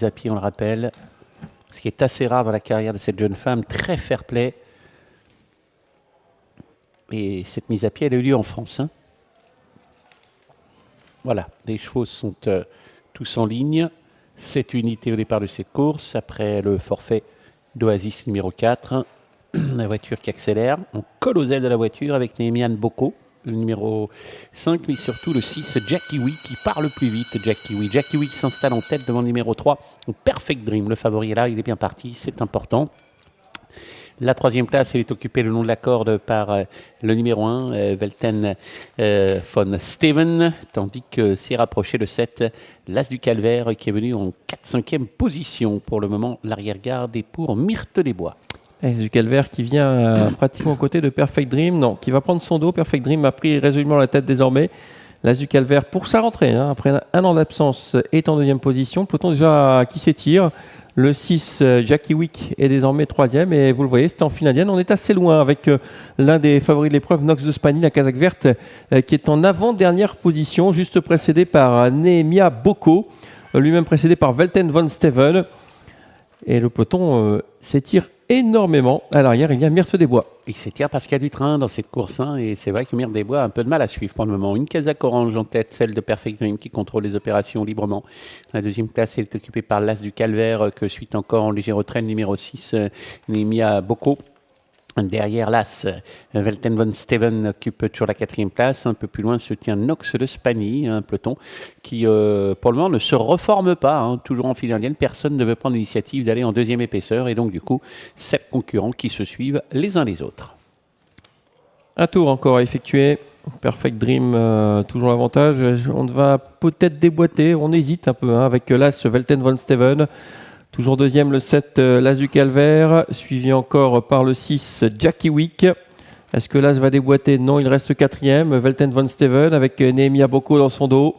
à pied, on le rappelle, ce qui est assez rare dans la carrière de cette jeune femme, très fair-play. Et cette mise à pied, elle a eu lieu en France. Hein. Voilà, les chevaux sont tous en ligne. 7 unités au départ de cette course, après le forfait d'Oasis numéro 4. La voiture qui accélère. On colle aux ailes de la voiture avec Néhémian Boko, le numéro 5, mais surtout le 6, Jackie Wee, qui part le plus vite. Jackie Wee qui s'installe en tête devant le numéro 3. Perfect Dream, le favori est là, il est bien parti, c'est important. La troisième place, elle est occupée le long de la corde par le numéro 1, Velten von Steven, tandis que s'est rapproché le 7, l'As du Calvaire, qui est venu en 4-5e position. Pour le moment, l'arrière-garde est pour Myrthe des Bois. L'As du Calvaire qui vient pratiquement aux côtés de Perfect Dream, non, qui va prendre son dos. Perfect Dream a pris résolument la tête désormais. L'As du Calvaire pour sa rentrée, hein, après un an d'absence, est en 2e position. Peloton déjà qui s'étire. Le 6, Jackie Wick, est désormais 3e. Et vous le voyez, c'était en file indienne. On est assez loin avec l'un des favoris de l'épreuve, Nox de Spagny, la casaque verte, qui est en avant-dernière position, juste précédé par Néhémian Boko, lui-même précédé par Velten von Steven. Et le peloton s'étire énormément. À l'arrière, il y a Myrthe des Bois. Il s'étire parce qu'il y a du train dans cette course. Hein, et c'est vrai que Myrthe des Bois a un peu de mal à suivre pour le moment. Une casaque orange en tête, celle de Perfect Dream qui contrôle les opérations librement. La deuxième place est occupée par l'As du Calvaire que suit encore en léger retrait le numéro 6, Néhémian Boko. Derrière l'As, Velten von Steven occupe toujours la 4e place. Un peu plus loin se tient Nox de Spagny, un peloton qui, pour le moment, ne se reforme pas. Hein, toujours en file indienne, personne ne veut prendre l'initiative d'aller en 2e épaisseur. Et donc, du coup, 7 concurrents qui se suivent les uns les autres. Un tour encore à effectuer. Perfect Dream, toujours l'avantage. On va peut-être déboîter. On hésite un peu hein, avec l'As Velten von Steven. Toujours 2e, le 7, l'As du Calvaire, suivi encore par le 6, Jackie Wick. Est-ce que l'As va déboîter? Non, il reste 4e, Velten von Steven avec Néhémian Boko dans son dos.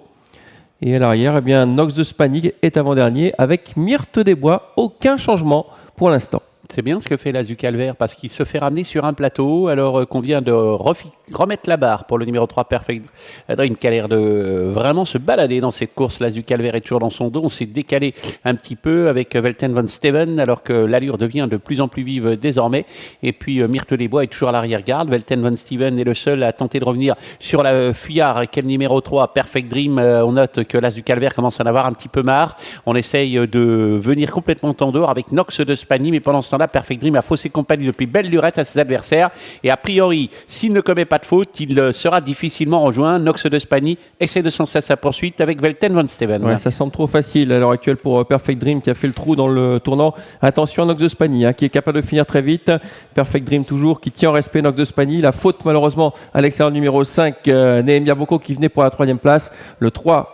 Et à l'arrière, eh bien, Nox de Spagny est avant-dernier avec Myrthe des Bois. Aucun changement pour l'instant. C'est bien ce que fait l'As du Calvaire parce qu'il se fait ramener sur un plateau alors qu'on vient de remettre la barre pour le numéro 3 Perfect Dream qui a l'air de vraiment se balader dans cette course. L'As du Calvaire est toujours dans son dos. On s'est décalé un petit peu avec Velten von Steven alors que l'allure devient de plus en plus vive désormais. Et puis Myrthe des Bois est toujours à l'arrière-garde. Velten von Steven est le seul à tenter de revenir sur la fuyard avec le numéro 3 Perfect Dream. On note que l'As du Calvaire commence à en avoir un petit peu marre. On essaye de venir complètement en dehors avec Nox de Spagny, mais pendant ce temps-là, Perfect Dream a faussé compagnie depuis belle lurette à ses adversaires et a priori, s'il ne commet pas de faute, il sera difficilement rejoint. Nox de Spagny essaie de lancer sa poursuite avec Velten von Steven. Ouais, ça semble trop facile à l'heure actuelle pour Perfect Dream qui a fait le trou dans le tournant. Attention à Nox de Spagny qui est capable de finir très vite. Perfect Dream toujours qui tient en respect Nox de Spagny. La faute malheureusement à l'extérieur numéro 5, Néhémian Boko qui venait pour la 3e place. Le 3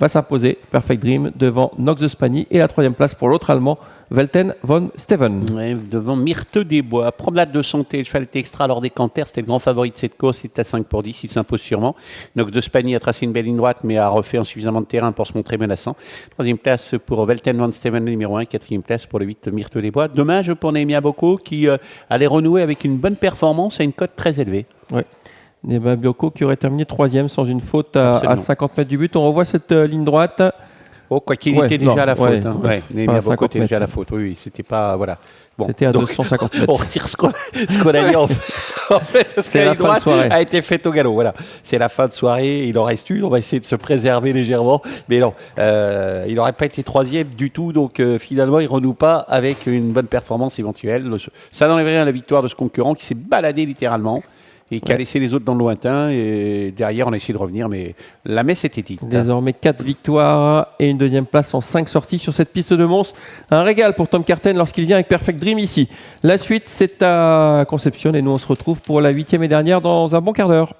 va s'imposer, Perfect Dream devant Nox de Spagny et la 3e place pour l'autre Allemand, Velten von Steven. Ouais, devant Myrthe des Bois. Promenade de santé, le cheval était extra lors des canters. C'était le grand favori de cette course. Il est à 5 pour 10. Il s'impose sûrement. Nox de Spagny a tracé une belle ligne droite, mais a refait suffisamment de terrain pour se montrer menaçant. 3e place pour Velten von Steven, le numéro 1. 4e place pour le 8, Myrthe des Bois. Dommage pour Néhémian Boko qui allait renouer avec une bonne performance à une cote très élevée. Ouais. Néhémian Boko qui aurait terminé 3e sans une faute à 50 mètres du but. On revoit cette ligne droite. Oh, quoi qu'il était déjà à la faute. Néhémian Boko était déjà à la faute. Oui, c'était pas. Voilà. Bon, c'était à 250 mètres. On retire ce qu'on a dit en fait. Parce que la droite a été faite au galop. Voilà. C'est la fin de soirée. Il en reste une. On va essayer de se préserver légèrement. Mais non, il n'aurait pas été 3e du tout. Donc finalement, il ne renoue pas avec une bonne performance éventuelle. Ça n'enlève rien à la victoire de ce concurrent qui s'est baladé littéralement. Et qui a laissé les autres dans le lointain. Et derrière, on a essayé de revenir, mais la messe était dite. Désormais, 4 victoires et une 2e place en 5 sorties sur cette piste de Mons. Un régal pour Tom Carten lorsqu'il vient avec Perfect Dream ici. La suite, c'est à Concepción et nous, on se retrouve pour la 8e et dernière dans un bon quart d'heure.